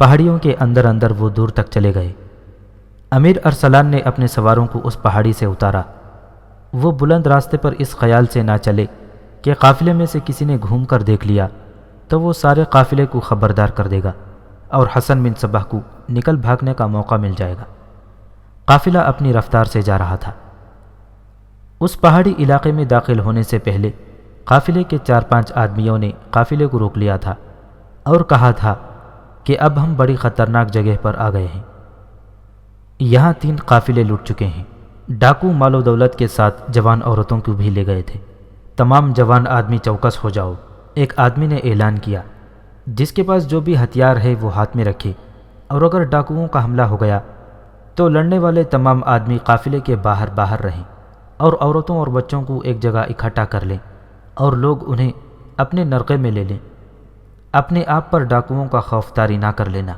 پہاڑیوں کے اندر اندر وہ دور تک چلے گئے۔ امیر ارسلان نے اپنے سواروں کو اس پہاڑی سے اتارا۔ وہ بلند راستے پر اس خیال سے نہ چلے کہ قافلے میں سے کسی نے گھوم کر دیکھ لیا تو وہ سارے قافلے کو خبردار کر دے گا اور حسن بن صباح کو نکل بھاگنے کا موقع مل جائے گا۔ قافلہ اپنی رفتار سے جا رہا تھا۔ اس پہاڑی علاقے میں داخل ہونے سے پہلے قافلے کے 4-5 آدمیوں نے قافلے کو روک لیا تھا اور کہا تھا کہ اب ہم بڑی خطرناک جگہ پر آ گئے ہیں۔ یہاں 3 قافلے لٹ چکے ہیں۔ ڈاکو مال و دولت کے ساتھ جوان عورتوں کو بھی لے گئے تھے۔ تمام جوان آدمی چوکس ہو جاؤ، ایک آدمی نے اعلان کیا۔ جس کے پاس جو بھی ہتھیار ہے وہ ہاتھ میں رکھے، اور اگر ڈاکوؤں کا حملہ ہو گیا تو لڑنے والے تمام آدمی قافلے کے باہر باہر رہیں اور عورتوں اور بچوں کو ایک جگہ اکٹھا کر لیں اور لوگ انہیں اپنے نرقے میں لے لیں۔ اپنے آپ پر ڈاکوؤں کا خوف طاری نہ کر لینا۔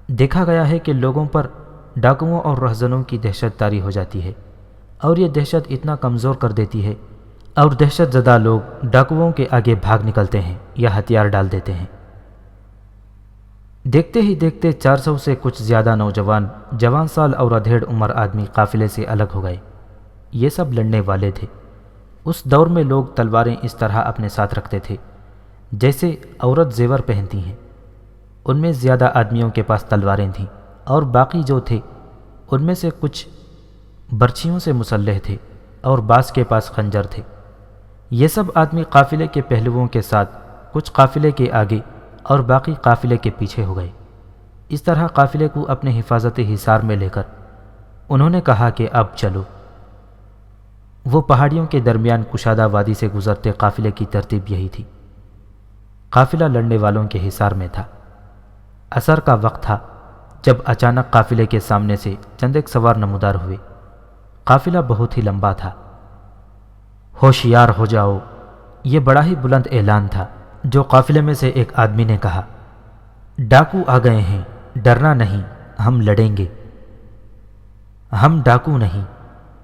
دیکھا گیا ہے کہ لوگوں پر ڈاکوؤں اور رہزنوں کی دہشت طاری ہو جاتی ہے اور یہ دہشت اتنا کمزور کر دیتی ہے اور دہشت زدہ لوگ ڈاکوؤں کے آگے بھاگ نکلتے ہیں یا ہتھیار ڈال دیتے ہیں۔ دیکھتے ہی دیکھتے 400 سے کچھ زیادہ نوجوان، جوان سال اور ادھیڑ عمر آدمی قافلے سے الگ ہو گئے۔ یہ سب لڑنے والے تھے۔ اس دور میں لوگ تلواریں اس طرح اپنے ساتھ رکھتے تھے جیسے عورت زیور پہنتی ہیں۔ ان میں زیادہ آدمیوں کے پاس تلواریں تھیں اور باقی جو تھے ان میں سے کچھ برچھیوں سے مسلح تھے اور بعض کے پاس خنجر تھے۔ یہ سب آدمی قافلے کے پہلوؤں کے ساتھ کچھ قافلے کے آگے اور باقی قافلے کے پیچھے ہو گئے۔ اس طرح قافلے کو اپنے حفاظتی حصار میں لے کر انہوں نے کہا کہ اب چلو۔ وہ پہاڑیوں کے درمیان کشادہ وادی سے گزرتے قافلے کی ترتیب یہی تھی۔ قافلہ لڑنے والوں کے حصار میں تھا۔ عصر کا وقت تھا جب اچانک قافلے کے سامنے سے چند ایک سوار نمودار ہوئے۔ قافلہ بہت ہی لمبا تھا۔ ہوشیار ہو جاؤ، یہ بڑا ہی بلند اعلان تھا جو قافلے میں سے ایک آدمی نے کہا، ڈاکو آ گئے ہیں، ڈرنا نہیں، ہم لڑیں گے۔ ہم ڈاکو نہیں،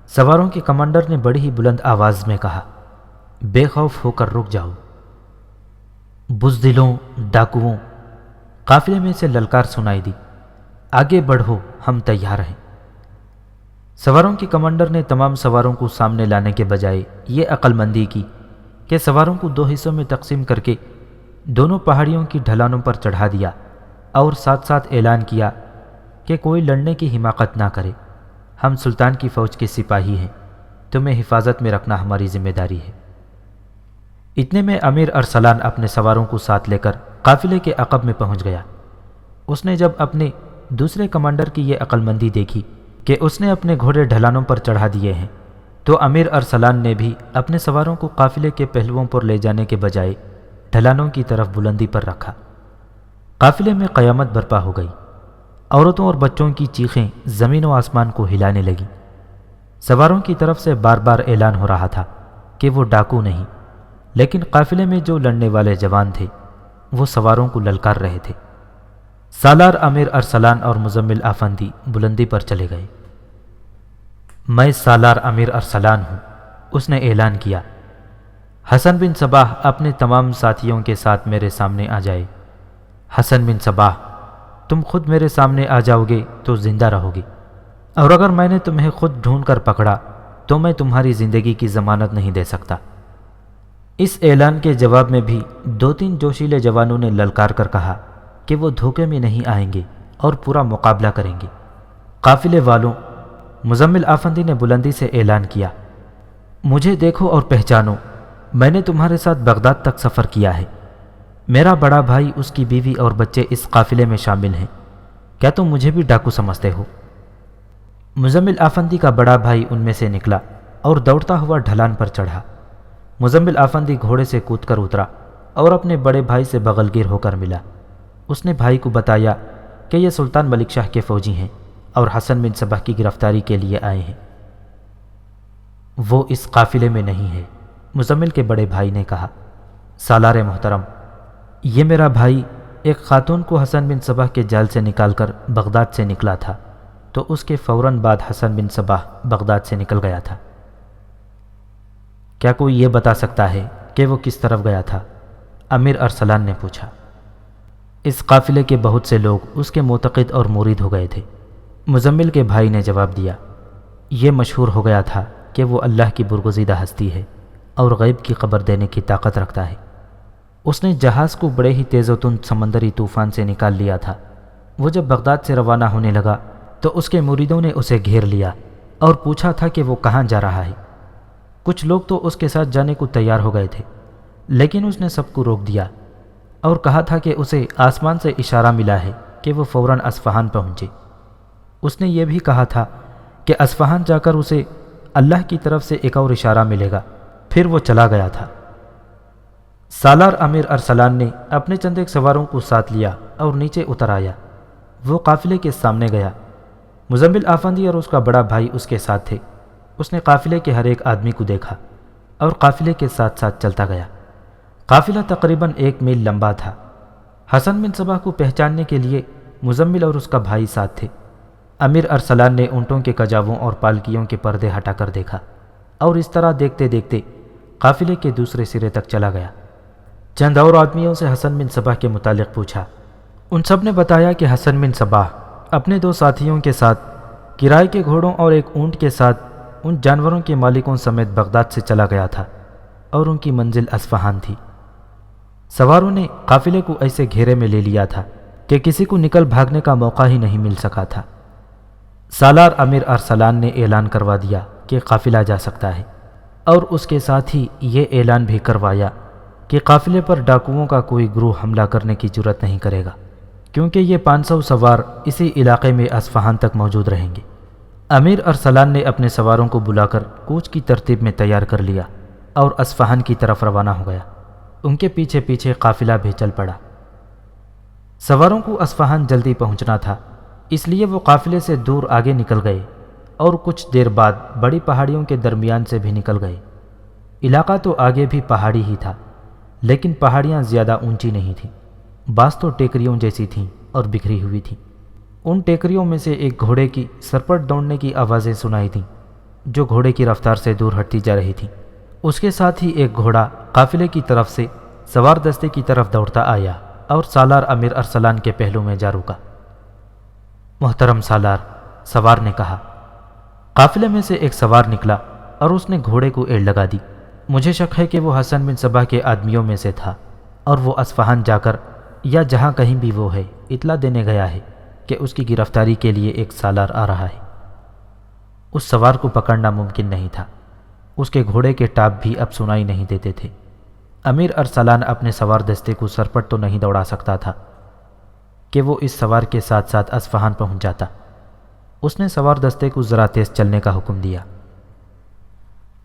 سواروں کے کمانڈر نے بڑی ہی بلند آواز میں کہا، بے خوف ہو کر رک جاؤ۔ بزدلوں، ڈاکوؤں، قافلے میں سے للکار سنائی دی، آگے بڑھو، ہم تیار ہیں۔ سواروں کے کمانڈر نے تمام سواروں کو سامنے لانے کے بجائے یہ عقل مندی کی کہ سواروں کو دو حصوں میں تقسیم کر کے دونوں پہاڑیوں کی ڈھلانوں پر چڑھا دیا اور ساتھ ساتھ اعلان کیا کہ کوئی لڑنے کی حماقت نہ کرے، ہم سلطان کی فوج کے سپاہی ہیں، تمہیں حفاظت میں رکھنا ہماری ذمہ داری ہے۔ اتنے میں امیر ارسلان اپنے سواروں کو ساتھ لے کر قافلے کے عقب میں پہنچ گیا۔ اس نے جب اپنے دوسرے کمانڈر کی یہ عقل مندی دیکھی کہ اس نے اپنے گھوڑے ڈھلانوں پر چڑھا دیے ہیں، تو امیر ارسلان نے بھی اپنے سواروں کو قافلے کے پہلوؤں پر لے جانے کے بجائے ڈھلانوں کی طرف بلندی پر رکھا۔ قافلے میں قیامت برپا ہو گئی۔ عورتوں اور بچوں کی چیخیں زمین و آسمان کو ہلانے لگیں۔ سواروں کی طرف سے بار بار اعلان ہو رہا تھا کہ وہ ڈاکو نہیں، لیکن قافلے میں جو لڑنے والے جوان تھے وہ سواروں کو للکار رہے تھے۔ سالار امیر ارسلان اور مزمل آفندی بلندی پر چلے گئے۔ میں سالار امیر ارسلان ہوں، اس نے اعلان کیا۔ حسن بن صباح اپنے تمام ساتھیوں کے ساتھ میرے سامنے آ جائے۔ حسن بن صباح، تم خود میرے سامنے آ جاؤ گے تو زندہ رہو گے، اور اگر میں نے تمہیں خود ڈھونڈ کر پکڑا تو میں تمہاری زندگی کی ضمانت نہیں دے سکتا۔ اس اعلان کے جواب میں بھی دو تین جوشیلے جوانوں نے للکار کر کہا کہ وہ دھوکے میں نہیں آئیں گے اور پورا مقابلہ کریں گے۔ قافلے والوں، مزمل آفندی نے بلندی سے اعلان کیا، مجھے دیکھو اور پہچانو، میں نے تمہارے ساتھ بغداد تک سفر کیا ہے۔ میرا بڑا بھائی، اس کی بیوی اور بچے اس قافلے میں شامل ہیں، کیا تم مجھے بھی ڈاکو سمجھتے ہو؟ مزمل آفندی کا بڑا بھائی ان میں سے نکلا اور دوڑتا ہوا ڈھلان پر چڑھا۔ مزمل آفندی گھوڑے سے کود کر اترا اور اپنے بڑے بھائی سے بغل گیر ہو کر ملا۔ اس نے بھائی کو بتایا کہ یہ سلطان ملک شاہ کے فوجی ہیں اور حسن بن صباح کی گرفتاری کے لیے آئے ہیں۔ وہ اس قافلے میں نہیں ہے، مزمل کے بڑے بھائی نے کہا۔ سالار محترم، یہ میرا بھائی ایک خاتون کو حسن بن صباح کے جال سے نکال کر بغداد سے نکلا تھا، تو اس کے فوراً بعد حسن بن صباح بغداد سے نکل گیا تھا۔ کیا کوئی یہ بتا سکتا ہے کہ وہ کس طرف گیا تھا؟ امیر ارسلان نے پوچھا۔ اس قافلے کے بہت سے لوگ اس کے معتقد اور مرید ہو گئے تھے، مزمل کے بھائی نے جواب دیا۔ یہ مشہور ہو گیا تھا کہ وہ اللہ کی برگزیدہ ہستی ہے اور غیب کی خبر دینے کی طاقت رکھتا ہے۔ اس نے جہاز کو بڑے ہی تیز و تند سمندری طوفان سے نکال لیا تھا۔ وہ جب بغداد سے روانہ ہونے لگا تو اس کے مریدوں نے اسے گھیر لیا اور پوچھا تھا کہ وہ کہاں جا رہا ہے۔ کچھ لوگ تو اس کے ساتھ جانے کو تیار ہو گئے تھے، لیکن اس نے سب کو روک دیا اور کہا تھا کہ اسے آسمان سے اشارہ ملا ہے کہ وہ فوراً اصفہان پہنچے۔ اس نے یہ بھی کہا تھا کہ اصفہان جا کر اسے اللہ کی طرف سے ایک اور اشارہ ملے گا، پھر وہ چلا گیا تھا۔ سالار امیر ارسلان نے اپنے چند ایک سواروں کو ساتھ لیا اور نیچے اتر آیا۔ وہ قافلے کے سامنے گیا۔ مزمل آفندی اور اس کا بڑا بھائی اس کے ساتھ تھے۔ اس نے قافلے کے ہر ایک آدمی کو دیکھا اور قافلے کے ساتھ ساتھ چلتا گیا۔ قافلہ تقریباً 1 میل لمبا تھا۔ حسن بن صباح کو پہچاننے کے لیے مزمل اور اس کا بھائی ساتھ تھے۔ امیر ارسلان نے اونٹوں کے کجاووں اور پالکیوں کے پردے ہٹا کر دیکھا اور اس طرح دیکھتے دیکھتے قافلے کے دوسرے سرے تک چلا گیا۔ چند اور آدمیوں سے حسن بن صباح کے متعلق پوچھا۔ ان سب نے بتایا کہ حسن بن صباح اپنے 2 ساتھیوں کے ساتھ کرائے کے گھوڑوں اور ایک اونٹ کے ساتھ ان جانوروں کے مالکوں سمیت بغداد سے چلا گیا تھا اور ان کی منزل اصفہان تھی۔ سواروں نے قافلے کو ایسے گھیرے میں لے لیا تھا کہ کسی کو نکل بھاگنے کا موقع ہی نہیں مل سکا تھا۔ سالار امیر ارسلان نے اعلان کروا دیا کہ قافلہ جا سکتا ہے، اور اس کے ساتھ ہی یہ اعلان بھی کروایا کہ قافلے پر ڈاکوؤں کا کوئی گروہ حملہ کرنے کی جرات نہیں کرے گا، کیونکہ یہ 500 سوار اسی علاقے میں اصفہان تک موجود رہیں گے۔ امیر ارسلان نے اپنے سواروں کو بلا کر کوچ کی ترتیب میں تیار کر لیا اور اصفہان کی طرف روانہ ہو گیا۔ ان کے پیچھے پیچھے قافلہ بھی چل پڑا۔ سواروں کو اصفہان جلدی پہنچنا تھا، اس لیے وہ قافلے سے دور آگے نکل گئے اور کچھ دیر بعد بڑی پہاڑیوں کے درمیان سے بھی نکل گئے۔ علاقہ تو آگے بھی پہاڑی ہی تھا، لیکن پہاڑیاں زیادہ اونچی نہیں تھیں، بعض تو ٹیکریوں جیسی تھیں اور بکھری ہوئی تھیں۔ ان ٹیکریوں میں سے ایک گھوڑے کی سرپٹ دوڑنے کی آوازیں سنائی دیں، جو گھوڑے کی رفتار سے دور ہٹتی جا رہی تھیں۔ اس کے ساتھ ہی ایک گھوڑا قافلے کی طرف سے سوار دستے کی طرف دوڑتا آیا اور سالار امیر ارسلان کے پہلو میں جا رکا۔ محترم سالار، سوار نے کہا۔ قافلے میں سے ایک سوار نکلا اور اس نے گھوڑے کو ایڑ لگا دی۔ مجھے شک ہے کہ وہ حسن بن صبا کے آدمیوں میں سے تھا اور وہ اصفہان جا کر یا جہاں کہیں بھی وہ ہے اطلاع دینے گیا ہے کہ اس کی گرفتاری کے لیے ایک سالار آ رہا ہے۔ اس سوار کو پکڑنا ممکن نہیں تھا، اس کے گھوڑے کے ٹاپ بھی اب سنائی نہیں دیتے تھے۔ امیر ارسلان اپنے سوار دستے کو سرپٹ تو نہیں دوڑا سکتا تھا کہ وہ اس سوار کے ساتھ ساتھ اصفہان پہنچ جاتا۔ اس نے سوار دستے کو ذرا تیز چلنے کا حکم دیا۔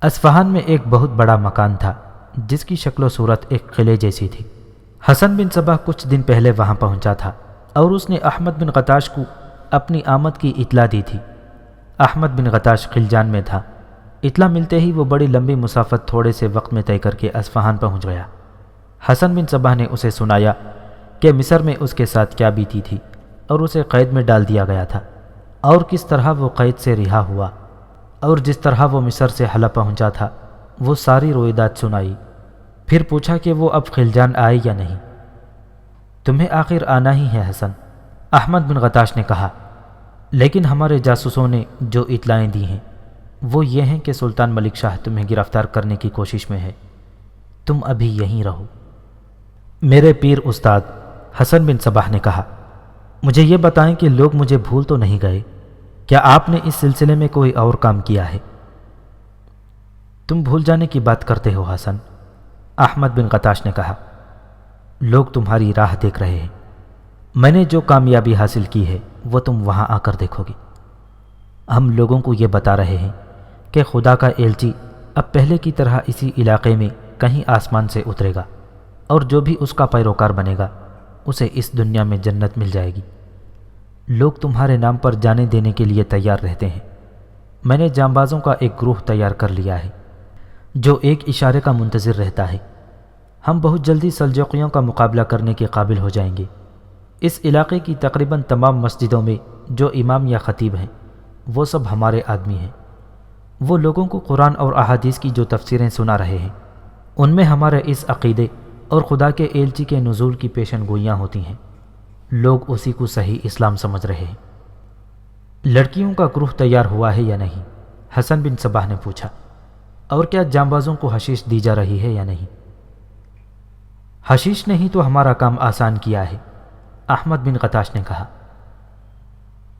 اصفہان میں ایک بہت بڑا مکان تھا جس کی شکل و صورت ایک قلعے جیسی تھی۔ حسن بن صبا کچھ دن پہلے وہاں پہنچا تھا اور اس نے احمد بن غتاش کو اپنی آمد کی اطلاع دی تھی۔ احمد بن غتاش خلجان میں تھا۔ اطلاع ملتے ہی وہ بڑی لمبی مسافت تھوڑے سے وقت میں طے کر کے اصفہان پہنچ گیا۔ حسن بن صبا نے اسے سنایا کہ مصر میں اس کے ساتھ کیا بیتی تھی اور اسے قید میں ڈال دیا گیا تھا، اور کس طرح وہ قید سے رہا ہوا، اور جس طرح وہ مصر سے حلب پہنچا تھا وہ ساری رویداد سنائی۔ پھر پوچھا کہ وہ اب خلجان آئے یا نہیں۔ تمہیں آخر آنا ہی ہے حسن، احمد بن غتاش نے کہا، لیکن ہمارے جاسوسوں نے جو اطلاعیں دی ہیں وہ یہ ہیں کہ سلطان ملک شاہ تمہیں گرفتار کرنے کی کوشش میں ہے، تم ابھی یہیں رہو۔ میرے پیر استاد، حسن بن صباح نے کہا، مجھے یہ بتائیں کہ لوگ مجھے بھول تو نہیں گئے؟ کیا آپ نے اس سلسلے میں کوئی اور کام کیا ہے؟ تم بھول جانے کی بات کرتے ہو حسن، احمد بن غتاش نے کہا، لوگ تمہاری راہ دیکھ رہے ہیں۔ میں نے جو کامیابی حاصل کی ہے وہ تم وہاں آ کر دیکھو گے۔ ہم لوگوں کو یہ بتا رہے ہیں کہ خدا کا ایلچی اب پہلے کی طرح اسی علاقے میں کہیں آسمان سے اترے گا، اور جو بھی اس کا پیروکار بنے گا اسے اس دنیا میں جنت مل جائے گی۔ لوگ تمہارے نام پر جانے دینے کے لیے تیار رہتے ہیں۔ میں نے جانبازوں کا ایک گروہ تیار کر لیا ہے جو ایک اشارے کا منتظر رہتا ہے۔ ہم بہت جلدی سلجوقیوں کا مقابلہ کرنے کے قابل ہو جائیں گے۔ اس علاقے کی تقریباً تمام مسجدوں میں جو امام یا خطیب ہیں وہ سب ہمارے آدمی ہیں۔ وہ لوگوں کو قرآن اور احادیث کی جو تفسیریں سنا رہے ہیں ان میں ہمارے اس عقیدے اور خدا کے ایلچی کے نزول کی پیشن گوئیاں ہوتی ہیں۔ لوگ اسی کو صحیح اسلام سمجھ رہے ہیں۔ لڑکیوں کا گروہ تیار ہوا ہے یا نہیں؟ حسن بن صباح نے پوچھا۔ اور کیا جانبازوں کو حشیش دی جا رہی ہے یا نہیں؟ حشیش نے ہی تو ہمارا کام آسان کیا ہے، احمد بن غتاش نے کہا۔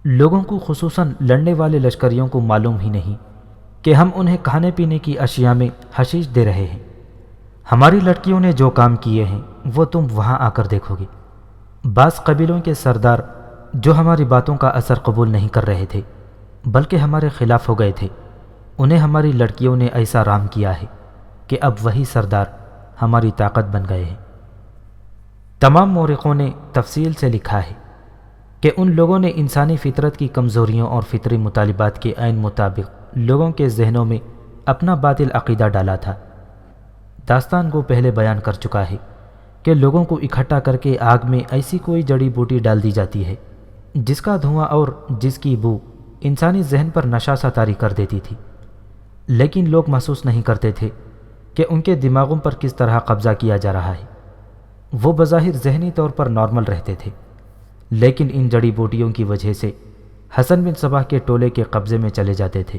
لوگوں کو خصوصاً لڑنے والے لشکریوں کو معلوم ہی نہیں کہ ہم انہیں کھانے پینے کی اشیاء میں حشیش دے رہے ہیں۔ ہماری لڑکیوں نے جو کام کیے ہیں وہ تم وہاں آ کر دیکھو گے۔ بعض قبیلوں کے سردار جو ہماری باتوں کا اثر قبول نہیں کر رہے تھے بلکہ ہمارے خلاف ہو گئے تھے، انہیں ہماری لڑکیوں نے ایسا رام کیا ہے کہ اب وہی سردار ہماری طاقت بن گئے ہیں۔ تمام مورخوں نے تفصیل سے لکھا ہے کہ ان لوگوں نے انسانی فطرت کی کمزوریوں اور فطری مطالبات کے عین مطابق لوگوں کے ذہنوں میں اپنا باطل عقیدہ ڈالا تھا۔ داستان کو پہلے بیان کر چکا ہے کہ لوگوں کو اکٹھا کر کے آگ میں ایسی کوئی جڑی بوٹی ڈال دی جاتی ہے جس کا دھواں اور جس کی بو انسانی ذہن پر نشہ سا طاری کر دیتی تھی، لیکن لوگ محسوس نہیں کرتے تھے کہ ان کے دماغوں پر کس طرح قبضہ کیا جا رہا ہے۔ وہ بظاہر ذہنی طور پر نارمل رہتے تھے، لیکن ان جڑی بوٹیوں کی وجہ سے حسن بن صباح کے ٹولے کے قبضے میں چلے جاتے تھے۔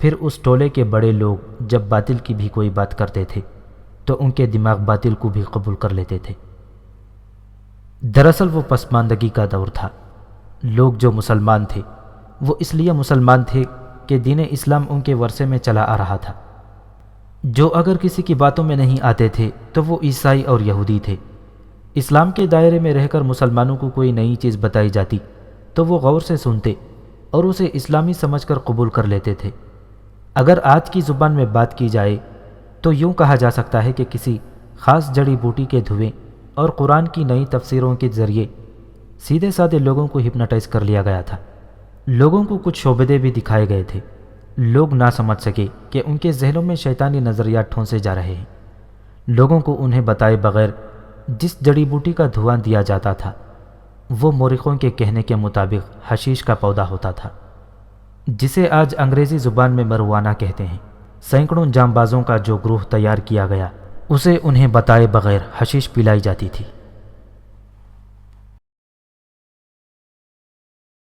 پھر اس ٹولے کے بڑے لوگ جب باطل کی بھی کوئی بات کرتے تھے تو ان کے دماغ باطل کو بھی قبول کر لیتے تھے۔ دراصل وہ پسماندگی کا دور تھا۔ لوگ جو مسلمان تھے وہ اس لیے مسلمان تھے کہ دین اسلام ان کے ورثے میں چلا آ رہا تھا۔ جو اگر کسی کی باتوں میں نہیں آتے تھے تو وہ عیسائی اور یہودی تھے۔ اسلام کے دائرے میں رہ کر مسلمانوں کو کوئی نئی چیز بتائی جاتی تو وہ غور سے سنتے اور اسے اسلامی سمجھ کر قبول کر لیتے تھے۔ اگر آج کی زبان میں بات کی جائے تو یوں کہا جا سکتا ہے کہ کسی خاص جڑی بوٹی کے دھویں اور قرآن کی نئی تفسیروں کے ذریعے سیدھے سادے لوگوں کو ہپناٹائز کر لیا گیا تھا۔ لوگوں کو کچھ شعبدے بھی دکھائے گئے تھے لوگ نہ سمجھ سکے کہ ان کے ذہنوں میں شیطانی نظریات ٹھونسے جا رہے ہیں۔ لوگوں کو انہیں بتائے بغیر جس جڑی بوٹی کا دھواں دیا جاتا تھا وہ مورخوں کے کہنے کے مطابق حشیش کا پودا ہوتا تھا، جسے آج انگریزی زبان میں مروانہ کہتے ہیں۔ سینکڑوں جام بازوں کا جو گروہ تیار کیا گیا اسے انہیں بتائے بغیر حشیش پلائی جاتی تھی۔